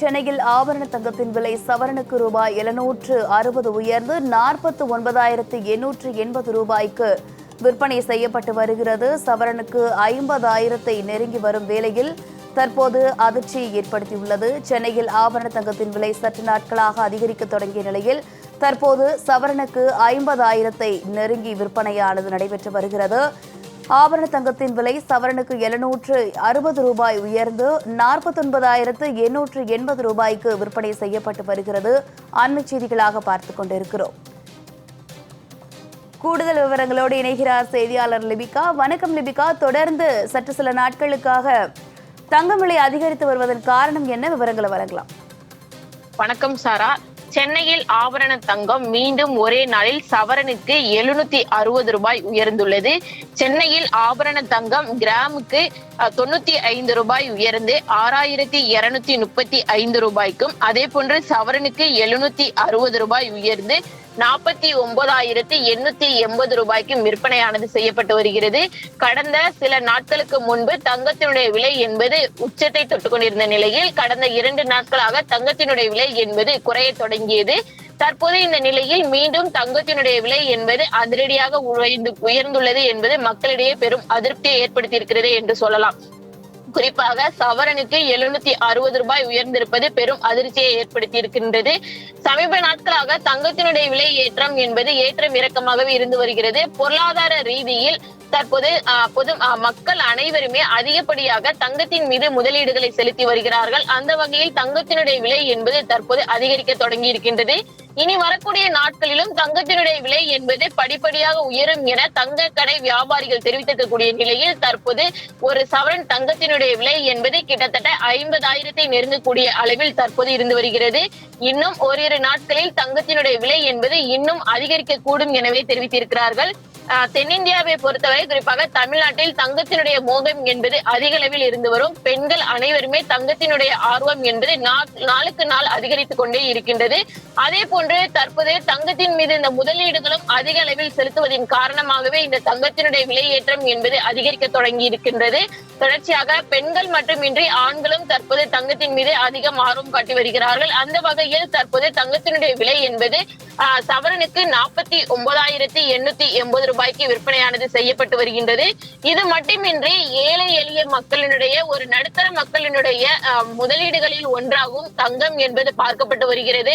சென்னையில் ஆபரண தங்கத்தின் விலை சவரனுக்கு ரூபாய் 760 உயர்ந்து 49,880 ரூபாய்க்கு விற்பனை செய்யப்பட்டு வருகிறது. சவரனுக்கு 50,000-ஐ நெருங்கி வரும் வேளையில் தற்போது அதிர்ச்சி ஏற்படுத்தியுள்ளது. சென்னையில் ஆபரண தங்கத்தின் விலை சற்று நாட்களாக அதிகரிக்க தொடங்கிய நிலையில் தற்போது சவரனுக்கு 50,000-ஐ நெருங்கி விற்பனையானது நடைபெற்று வருகிறது. ஆபரண தங்கத்தின் விலை சவரனுக்கு 760 ரூபாய் உயர்ந்து 49,880 ரூபாய்க்கு விற்பனை செய்யப்பட்டு வருகிறது. அண்மை செய்திகளாக பார்த்துக் கொண்டிருக்கிறோம். கூடுதல் விவரங்களோடு இணைகிறார் செய்தியாளர் லிபிகா. வணக்கம் லிபிகா. தொடர்ந்து சற்று சில நாட்களுக்காக தங்கம் விலை அதிகரித்து வருவதன் காரணம் என்ன? விவரங்களை வழங்கலாம். வணக்கம் சாரா. சென்னையில் ஆபரண தங்கம் மீண்டும் ஒரே நாளில் சவரனுக்கு 760 ரூபாய் உயர்ந்துள்ளது. சென்னையில் ஆபரண தங்கம் கிராமுக்கு 95 ரூபாய் உயர்ந்து 6,235 ரூபாய்க்கும், அதே போன்று சவரனுக்கு 760 ரூபாய் உயர்ந்து 49,880 ரூபாய்க்கும் விற்பனையானது செய்யப்பட்டு வருகிறது. கடந்த சில நாட்களுக்கு முன்பு தங்கத்தினுடைய விலை என்பது உச்சத்தை தொட்டுக் கொண்டிருந்த நிலையில் கடந்த 2 நாட்களாக தங்கத்தினுடைய விலை என்பது குறைய தொடங்கியது. தற்போது இந்த நிலையில் மீண்டும் தங்கத்தினுடைய விலை என்பது அதிரடியாக உயர்ந்துள்ளது என்பது மக்களிடையே பெரும் அதிருப்தியை ஏற்படுத்தியிருக்கிறது என்று சொல்லலாம். குறிப்பாக சவரனுக்கு 760 ரூபாய் உயர்ந்திருப்பது பெரும் அதிர்ச்சியை ஏற்படுத்தி இருக்கின்றது. சமீப நாட்களாக தங்கத்தினுடைய விலை ஏற்றம் என்பது ஏற்றம் இறக்கமாகவே இருந்து வருகிறது. பொருளாதார ரீதியில் தற்போது மக்கள் அனைவருமே அதிகப்படியாக தங்கத்தின் மீது முதலீடுகளை செலுத்தி வருகிறார்கள். அந்த வகையில் தங்கத்தினுடைய விலை என்பது தற்போது அதிகரிக்க தொடங்கி இருக்கின்றது. இனி வரக்கூடிய நாட்களிலும் தங்கத்தினுடைய விலை என்பது படிப்படியாக உயரும் என தங்க கடை வியாபாரிகள் தெரிவித்திருக்கக்கூடிய நிலையில் தற்போது ஒரு சவரன் தங்கத்தினுடைய விலை என்பது கிட்டத்தட்ட 50,000-ஐ நெருங்கக்கூடிய அளவில் தற்போது இருந்து வருகிறது. இன்னும் ஓரிரு நாட்களில் தங்கத்தினுடைய விலை என்பது இன்னும் அதிகரிக்க கூடும் எனவே தெரிவித்திருக்கிறார்கள். தென்னிந்தியாவை பொறுத்தவரை குறிப்பாக தமிழ்நாட்டில் தங்கத்தினுடைய மோகம் என்பது அதிக அளவில் இருந்து வரும். பெண்கள் அனைவருமே தங்கத்தினுடைய ஆர்வம் என்பது நாளுக்கு நாள் அதிகரித்துக் கொண்டே இருக்கின்றது. அதே போன்று தற்போது தங்கத்தின் மீது இந்த முதலீடுகளும் அதிக அளவில் செலுத்துவதன் காரணமாகவே இந்த தங்கத்தினுடைய விலையேற்றம் என்பது அதிகரிக்க தொடங்கி இருக்கின்றது. தொடர்ச்சியாக பெண்கள் மட்டுமின்றி ஆண்களும் தற்போது தங்கத்தின் மீது அதிகம் ஆர்வம் காட்டி வருகிறார்கள். அந்த வகையில் தற்போது தங்கத்தினுடைய விலை என்பது சவரனுக்கு 49,880 ரூபாய்க்கு விற்பனையானது செய்யப்பட்டு வருகின்றது. இது மட்டுமின்றி ஏழை எளிய மக்களினுடைய ஒரு நடுத்தர மக்களினுடைய முதலீடுகளில் ஒன்றாகவும் தங்கம் என்பது பார்க்கப்பட்டு வருகிறது.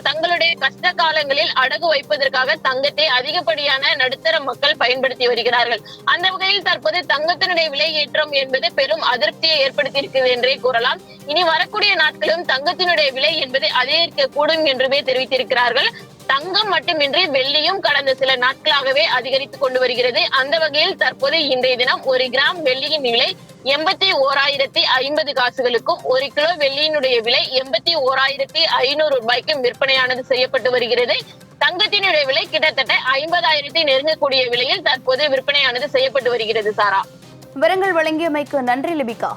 தங்களுடைய கஷ்ட காலங்களில் அடகு வைப்பதற்காக தங்கத்தை அதிகப்படியான நடுத்தர மக்கள் பயன்படுத்தி வருகிறார்கள். அந்த வகையில் தற்போது தங்கத்தினுடைய விலை ஏற்றம் என்பது பெரும் அதிருப்தியை ஏற்படுத்தி இருக்கிறது என்றே கூறலாம். இனி வரக்கூடிய நாட்களும் தங்கத்தினுடைய விலை என்பது அதிகரிக்க கூடும் என்றுமே தெரிவித்திருக்கிறார்கள். தங்கம் மட்டுமின்றி வெள்ளியும் கடந்த சில நாட்களாகவே அதிகரித்துக் கொண்டு வருகிறது. அந்த வகையில் தற்போது இன்றைய தினம் 1 கிராம் வெள்ளியின் விலை 81,050 காசுகளுக்கும், 1 கிலோ வெள்ளியினுடைய விலை 81,500 ரூபாய்க்கும் விற்பனையானது செய்யப்பட்டு வருகிறது. தங்கத்தினுடைய விலை கிட்டத்தட்ட 50,000-ஐ நெருங்கக்கூடிய விலையில் தற்போது விற்பனையானது செய்யப்பட்டு வருகிறது. சாரா, விவரங்கள் வழங்கியமைக்கு நன்றி லிபிகா.